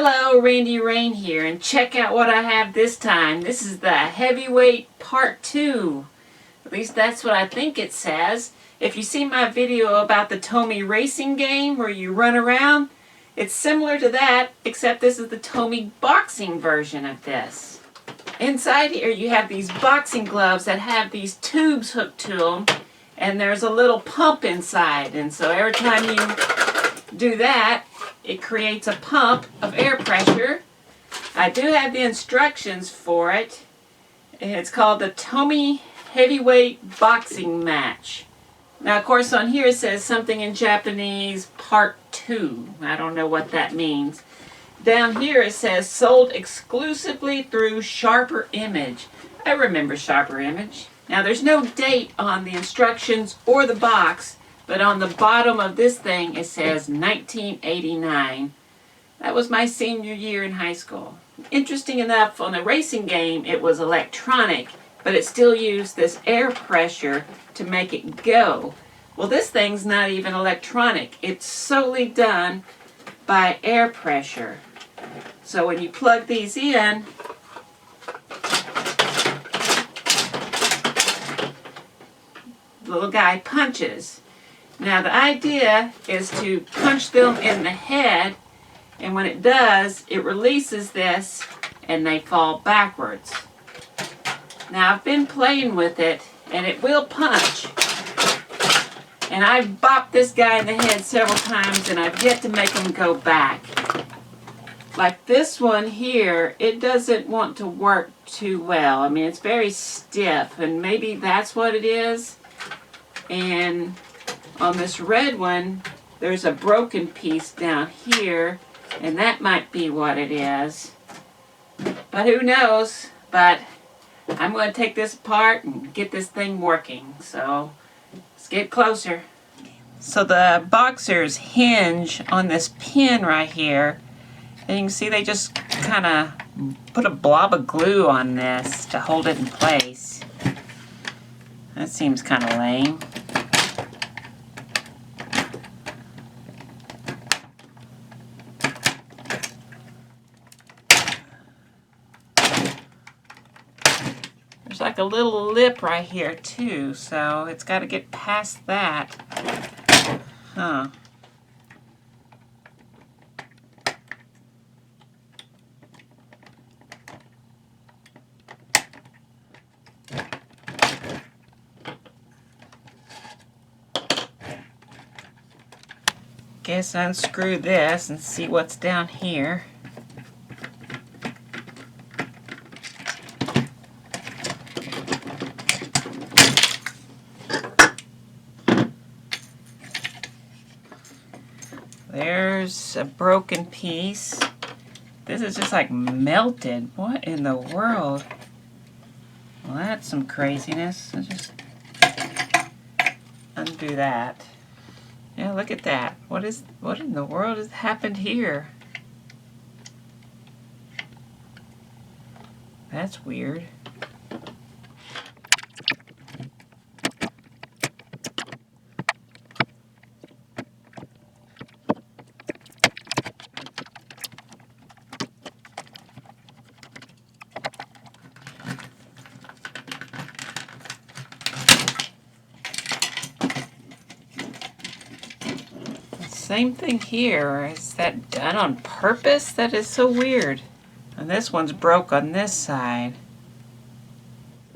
Hello, Randy Rain here, and check out what I have this time. This is the Heavyweight Part 2. At least that's what I think it says. If you see my video about the Tomy racing game where you run around, it's similar to that, except this is the Tomy boxing version of this. Inside here you have these boxing gloves that have these tubes hooked to them, and there's a little pump inside, and so every time you do that, it creates a pump of air pressure. I do have the instructions for it. It's called the Tomy Heavyweight Boxing Match. Now, of course, on here it says something in Japanese, Part 2. I don't know what that means. Down here it says, sold exclusively through Sharper Image. I remember Sharper Image. Now, there's no date on the instructions or the box, but on the bottom of this thing it says 1989. That was my senior year in high school. Interesting enough, on the racing game it was electronic, but it still used this air pressure to make it go. Well, this thing's not even electronic. It's solely done by air pressure. So when you plug these in, the little guy punches. Now the idea is to punch them in the head, and when it does, it releases this and they fall backwards. Now I've been playing with it and it will punch. And I've bopped this guy in the head several times and I've yet to make him go back. Like this one here, it doesn't want to work too well. I mean, it's very stiff, and maybe that's what it is. And on this red one, there's a broken piece down here, and that might be what it is. But who knows? But I'm going to take this apart and get this thing working. So let's get closer. So the boxers hinge on this pin right here. And you can see they just kind of put a blob of glue on this to hold it in place. That seems kind of lame. There's like a little lip right here too, so it's got to get past that. Huh. Guess unscrew this and see what's down here. There's a broken piece. This is just like melted. What in the world? Well, that's some craziness. I'll just undo that. Yeah, look at that. What in the world has happened here? That's weird. Same thing here. Is that done on purpose? That is so weird. And this one's broke on this side.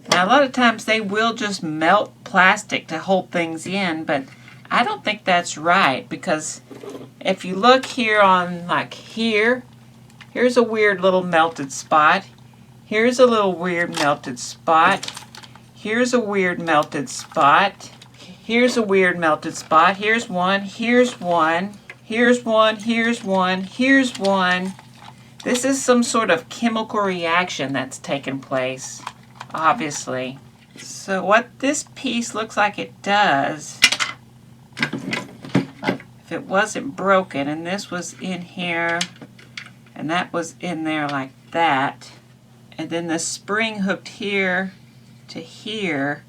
Now a lot of times they will just melt plastic to hold things in, but I don't think that's right, because if you look here on, like here, here's a weird little melted spot. Here's a little weird melted spot. Here's a weird melted spot. Here's a weird melted spot. Here's one, here's one, here's one, here's one, here's one. This is some sort of chemical reaction that's taken place, obviously. So what this piece looks like it does, if it wasn't broken, and this was in here, and that was in there like that, and then the spring hooked here to here,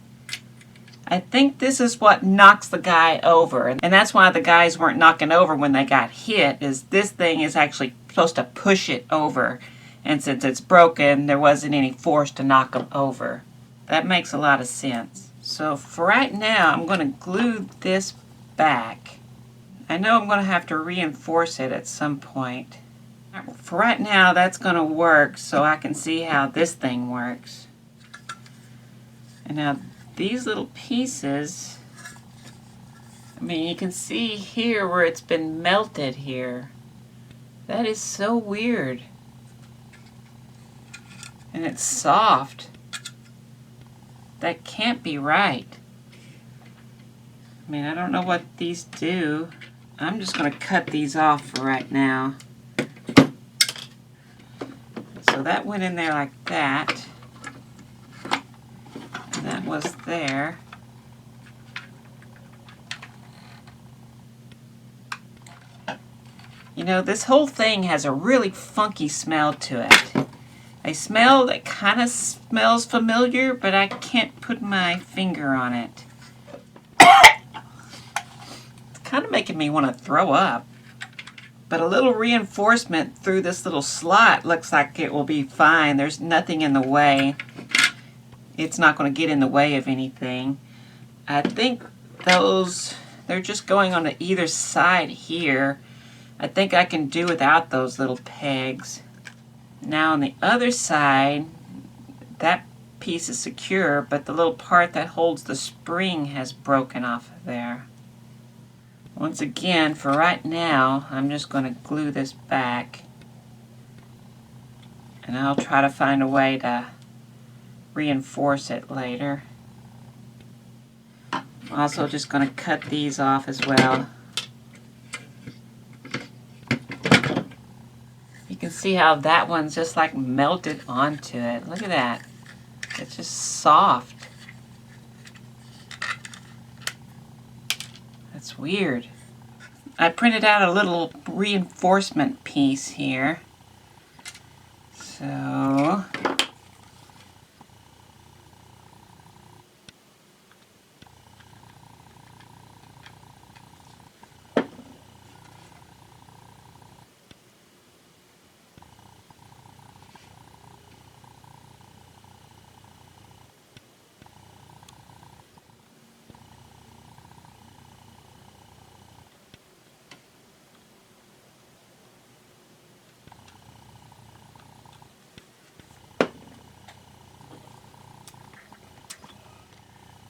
I think this is what knocks the guy over, and that's why the guys weren't knocking over when they got hit, is this thing is actually supposed to push it over. And since it's broken, there wasn't any force to knock them over. That makes a lot of sense. So for right now, I'm going to glue this back. I know I'm going to have to reinforce it at some point. For right now, that's going to work so I can see how this thing works. And now these little pieces, I mean, you can see here where it's been melted here. That is so weird. And it's soft. That can't be right. I mean, I don't know what these do. I'm just going to cut these off for right now. So that went in there like that. And that was there. You know, this whole thing has a really funky smell to it. A smell that kind of smells familiar, but I can't put my finger on it. It's kind of making me want to throw up. But a little reinforcement through this little slot looks like it will be fine. There's nothing in the way. It's not going to get in the way of anything. I think those, they're just going on to either side here. I think I can do without those little pegs. Now on the other side, that piece is secure, but the little part that holds the spring has broken off of there. Once again, for right now, I'm just going to glue this back. And I'll try to find a way to reinforce it later. I'm also just going to cut these off as well. You can see how that one's just like melted onto it. Look at that. It's just soft. That's weird. I printed out a little reinforcement piece here. So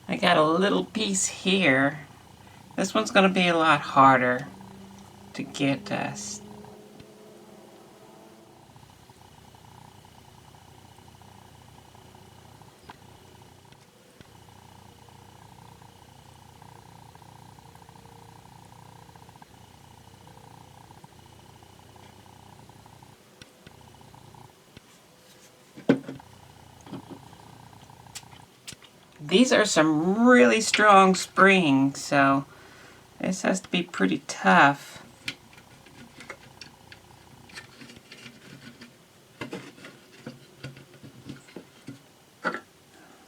I got a little piece here. This one's going to be a lot harder to get us. These are some really strong springs, so this has to be pretty tough.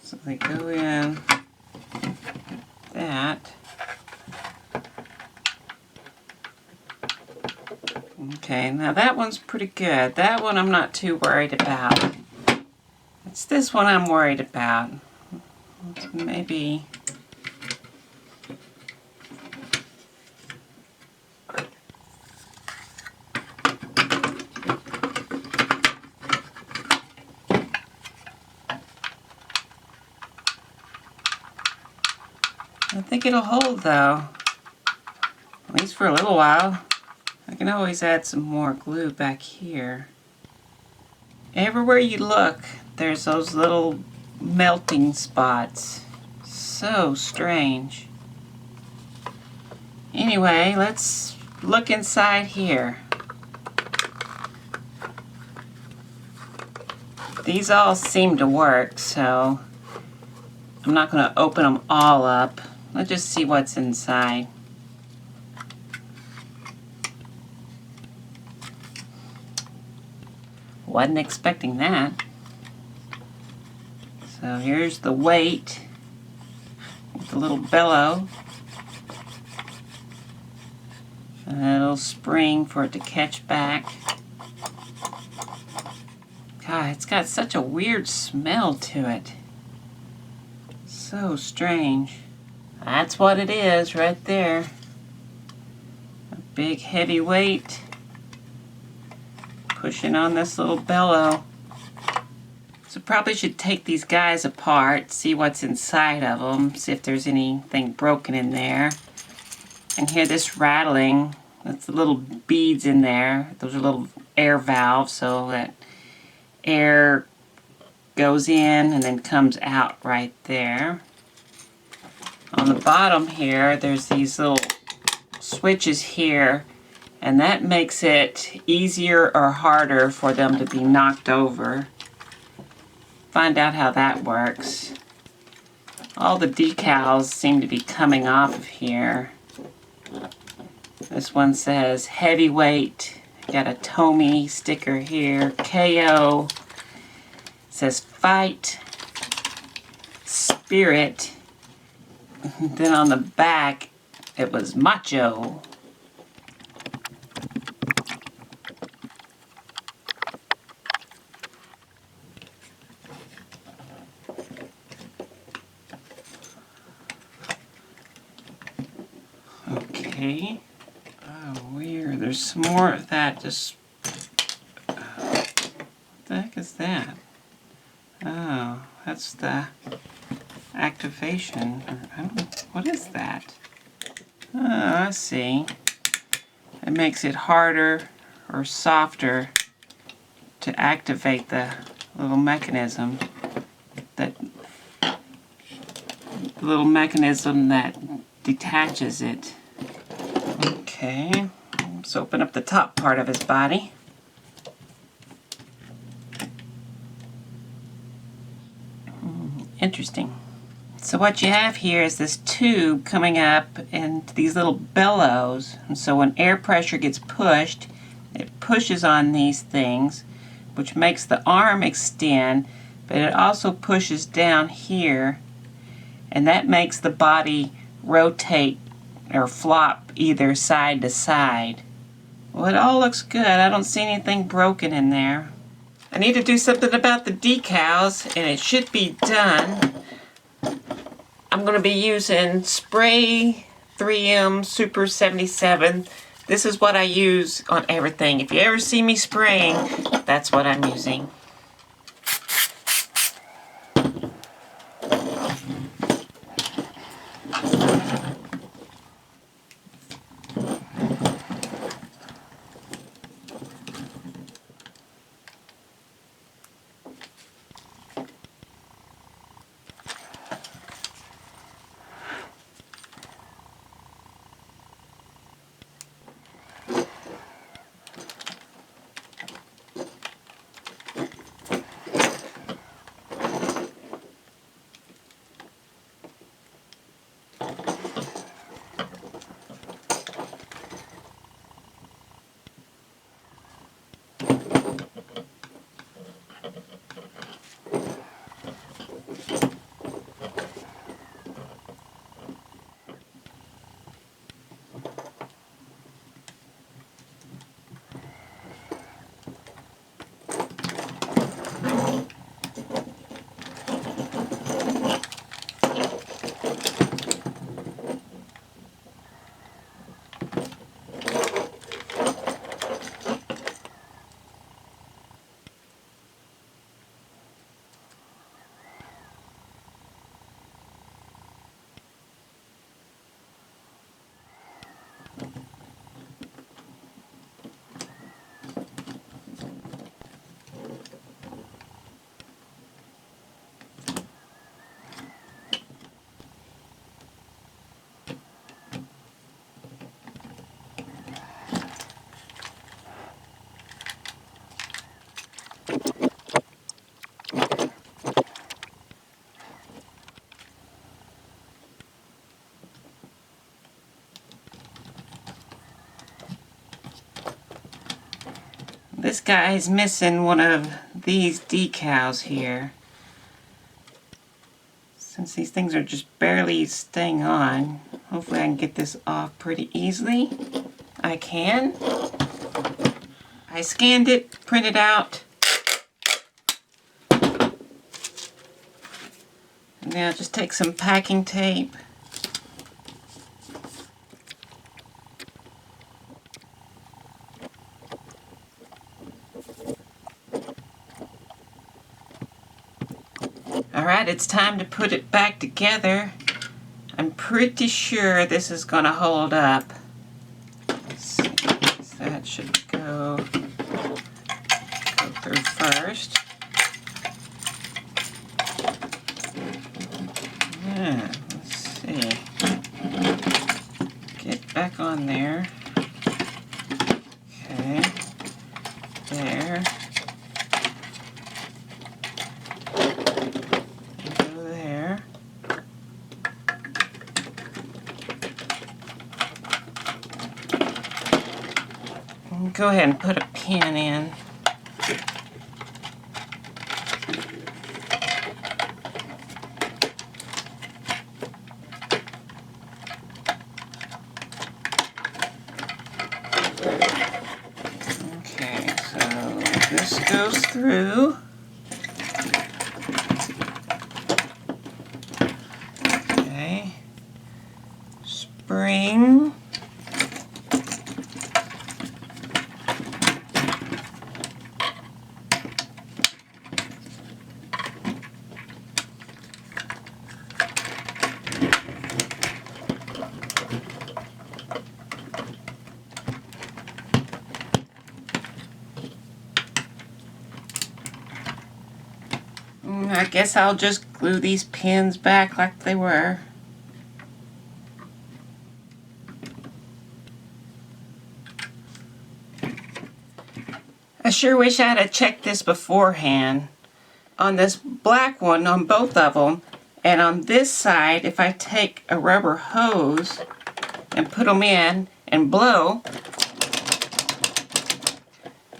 So they go in like that. Okay, now that one's pretty good. That one I'm not too worried about. It's this one I'm worried about. Maybe I think it'll hold though, at least for a little while. I can always add some more glue back here. Everywhere you look, there's those little melting spots. So strange. Anyway, let's look inside here. These all seem to work, so I'm not going to open them all up. Let's just see what's inside. Wasn't expecting that. So here's the weight with the little bellow. And a little spring for it to catch back. God, it's got such a weird smell to it. So strange. That's what it is right there. A big heavy weight pushing on this little bellow. So probably should take these guys apart, see what's inside of them, see if there's anything broken in there. And hear this rattling. That's the little beads in there. Those are little air valves so that air goes in and then comes out right there. On the bottom here, there's these little switches here, and that makes it easier or harder for them to be knocked over. Find out how that works. All the decals seem to be coming off of here. This one says heavyweight. Got a Tomy sticker here. KO. It says fight. Spirit. Then on the back, it was macho. Okay. Oh, weird. There's some more of that. Just. What the heck is that? Oh, that's the activation. I don't know. What is that? Oh, I see. It makes it harder or softer to activate the little mechanism. The little mechanism that detaches it. Okay, let's open up the top part of his body. Interesting. So what you have here is this tube coming up and these little bellows. And so when air pressure gets pushed, it pushes on these things, which makes the arm extend, but it also pushes down here, and that makes the body rotate or flop either side to side. Well, it all looks good. I don't see anything broken in there. I need to do something about the decals, and it should be done. I'm going to be using spray 3M Super 77. This is what I use on everything. If you ever see me spraying, that's what I'm using. This guy's missing one of these decals here. Since these things are just barely staying on, hopefully I can get this off pretty easily. I can. I scanned it, printed out, Now just take some packing tape. Alright, it's time to put it back together. I'm pretty sure this is going to hold up. Let's see, so that should go through first. Yeah, let's see. Get back on there. Okay, there. Go there. And go ahead and put a pin in. Okay, so this goes through. Okay. Spring. I guess I'll just glue these pins back like they were. I sure wish I had checked this beforehand. On this black one, on both of them, and on this side, if I take a rubber hose and put them in and blow,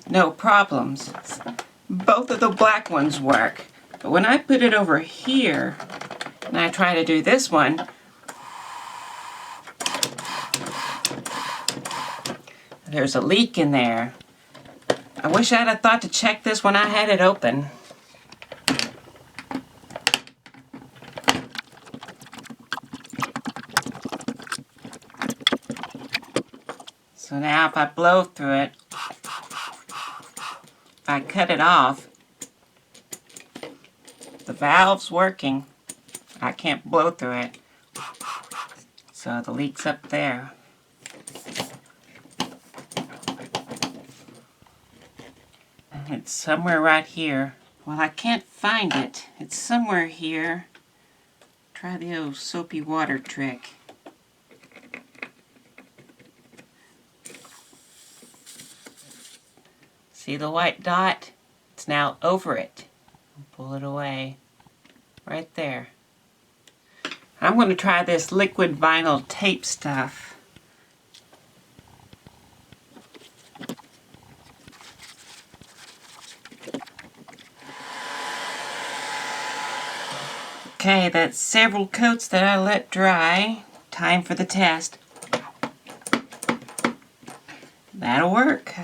no problems. Both of the black ones work. But when I put it over here, and I try to do this one, there's a leak in there. I wish I'd have thought to check this when I had it open. So now if I blow through it, if I cut it off, the valve's working. I can't blow through it. So the leak's up there. It's somewhere right here. Well, I can't find it. It's somewhere here. Try the old soapy water trick. See the white dot? It's now over it. Pull it away. Right there. I'm going to try this liquid vinyl tape stuff. Okay, that's several coats that I let dry. Time for the test. That'll work.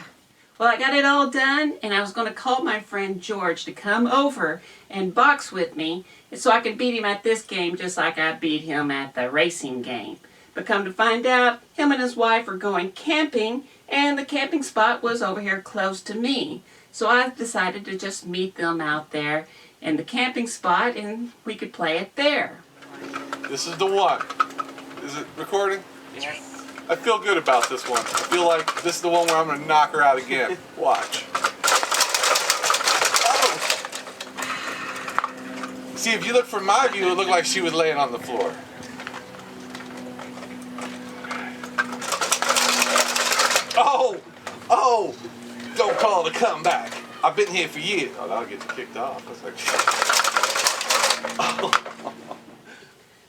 Well, I got it all done, and I was going to call my friend George to come over and box with me so I could beat him at this game just like I beat him at the racing game. But come to find out, him and his wife are going camping, and the camping spot was over here close to me. So I decided to just meet them out there in the camping spot, and we could play it there. This is the one. Is it recording? Yes. I feel good about this one. I feel like this is the one where I'm going to knock her out again. Watch. Oh. See, if you look from my view, it looked like she was laying on the floor. Oh! Oh! Don't call it a comeback. I've been here for years. Oh, that'll get you kicked off. That's like... oh.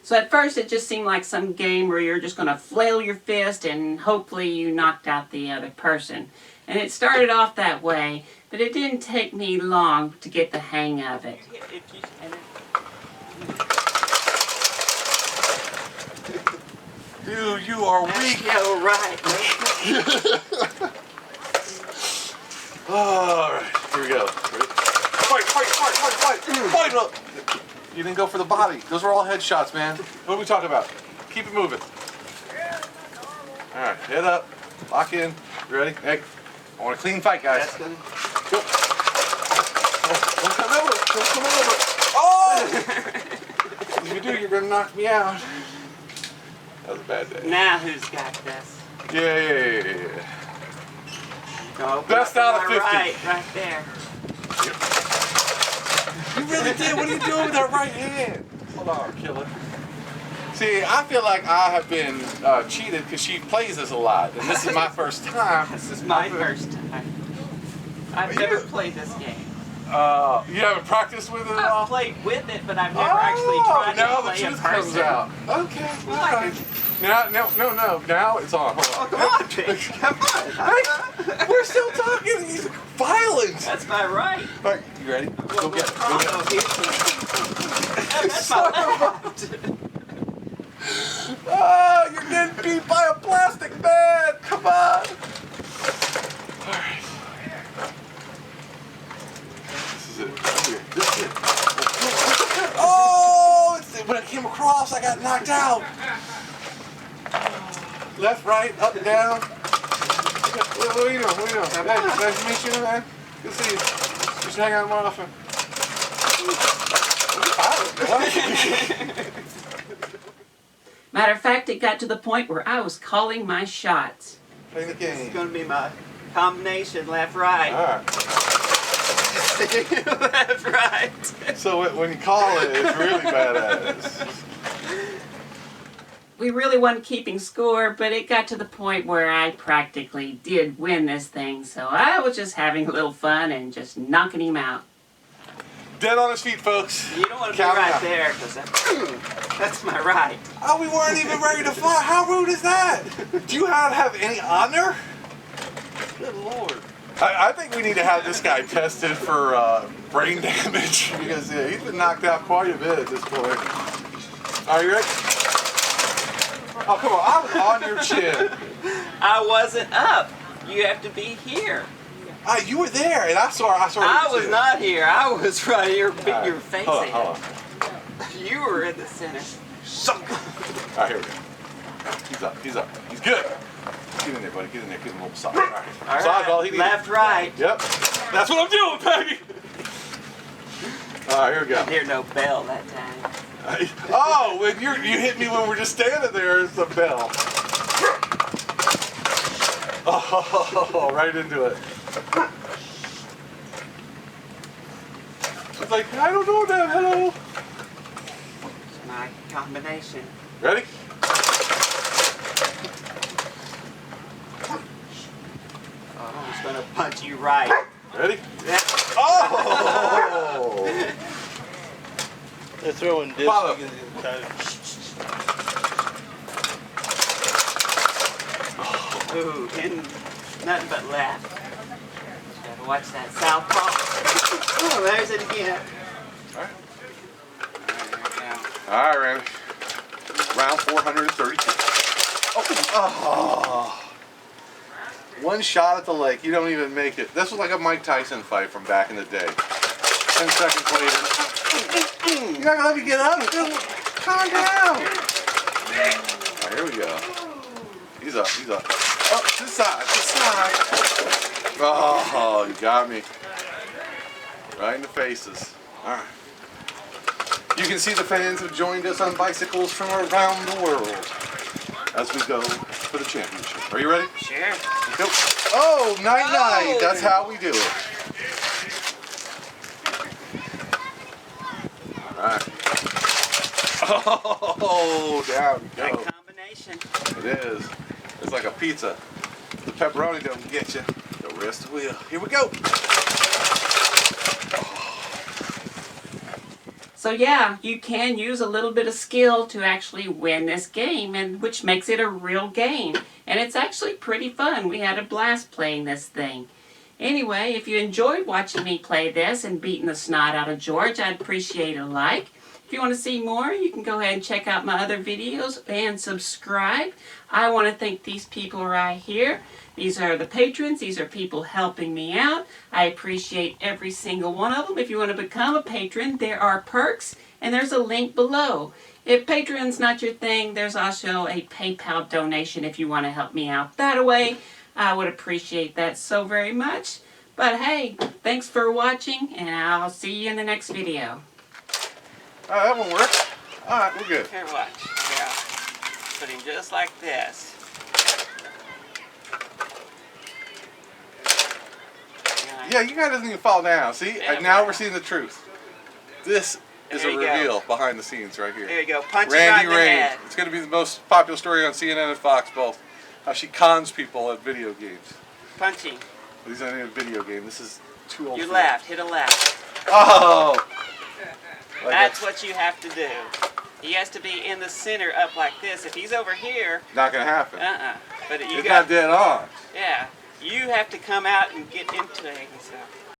So at first it just seemed like some game where you're just going to flail your fist and hopefully you knocked out the other person. And it started off that way, but it didn't take me long to get the hang of it. Dude, you are weak. You're right. Alright, here we go. Ready? Fight, fight, fight, fight, fight! Fight up! You didn't go for the body. Those were all headshots, man. What are we talking about? Keep it moving. All right, head up, lock in. You ready? Hey, I want a clean fight, guys. Go. Don't come over. Don't come over. Oh! If you do, you're gonna knock me out. That was a bad day. Now who's got this? Yeah. Oh, Best out of 50. Right there. You really did. What are you doing with that right hand? Hold on, killer. See, I feel like I have been cheated because she plays this a lot, and this is my first time. This is my first time. I've never played this game. You haven't practiced with it at all? I've played with it, but I've never actually tried to play in person. Now the truth comes out. Okay. Now it's on. Hold on. Come on, come on. Hey, we're still talking. He's violent. That's my right. All right, you ready? Go get it. Go get it. That's my left. Oh, you're getting beat by a plastic man. Come on. All right. This is it. This is it. Oh! When it came across, I got knocked out. Left, right, up, down. What are you doing? What are you doing? Hey, nice to meet you, man. Good to see you. You should hang out more often. Matter of fact, it got to the point where I was calling my shots. Play the game. This is going to be my combination, left, right. All right. Left, right. So when you call it, it's really badass. We really wasn't keeping score, but it got to the point where I practically did win this thing, so I was just having a little fun and just knocking him out. Dead on his feet, folks. You don't want to be right there, because that's my right. Oh, we weren't even ready to fight. How rude is that? Do you not have any honor? Good Lord. I think we need to have this guy tested for brain damage, because he's been knocked out quite a bit at this point. Are you ready? Oh, come on. I was on your chin. I wasn't up. You have to be here. You were there, and I saw I was not here. I was right here beating your face in. Hold on. You were in the center. All right, here we go. He's up. He's good. Get in there, buddy. Get in there. Give him a little massage. All right. Massage all he needs. Left, right. Yep. That's what I'm doing, baby. All right, here we go. I hear no bell that time. Oh, when you hit me when we're just standing there, it's a bell. Oh, right into it. It's like, I don't know that. Hello. It's my combination. Ready? Oh, I'm just going to punch you right. Ready? Yeah. Oh! They're throwing discs. Follow. Ooh, and nothing but left. Gotta watch that southpaw. Oh, there's it again. All right, Randy. Round 432. Oh. One shot at the lake. You don't even make it. This was like a Mike Tyson fight from back in the day. 10 seconds later. You're not gonna let me get up. Calm down. All right, here we go. He's up. Oh, to the side. Oh, you got me. Right in the faces. All right. You can see the fans have joined us on bicycles from around the world as we go for the championship. Are you ready? Sure. Go. Oh, night. That's how we do it. All right. Oh, down we go. That combination. It is. It's like a pizza. The pepperoni don't get you. The rest will. Here we go. So yeah, you can use a little bit of skill to actually win this game, and which makes it a real game. And it's actually pretty fun. We had a blast playing this thing. Anyway, if you enjoyed watching me play this and beating the snot out of George, I'd appreciate a like. If you want to see more, you can go ahead and check out my other videos and subscribe. I want to thank these people right here. These are the patrons. These are people helping me out. I appreciate every single one of them. If you want to become a patron, there are perks, and there's a link below. If Patreon's not your thing, there's also a PayPal donation if you want to help me out that way. I would appreciate that so very much. But hey, thanks for watching, and I'll see you in the next video. Alright, that one works. Alright, we're good. Here, watch. Yeah. Put him just like this. Yeah, you guys doesn't even fall down. See? Yeah, now we're seeing the truth. This is There a you reveal go. behind the scenes right here. There you go. Punch him Randi right in the head. It's going to be the most popular story on CNN and Fox both. How she cons people at video games. Punch him. These aren't even a video game. This is too old. You laughed. Hit a laugh. Oh! Like That's what you have to do. He has to be in the center up like this. If he's over here, not going to happen. but you It's got, not dead on. yeah, you have to come out and get into it. So.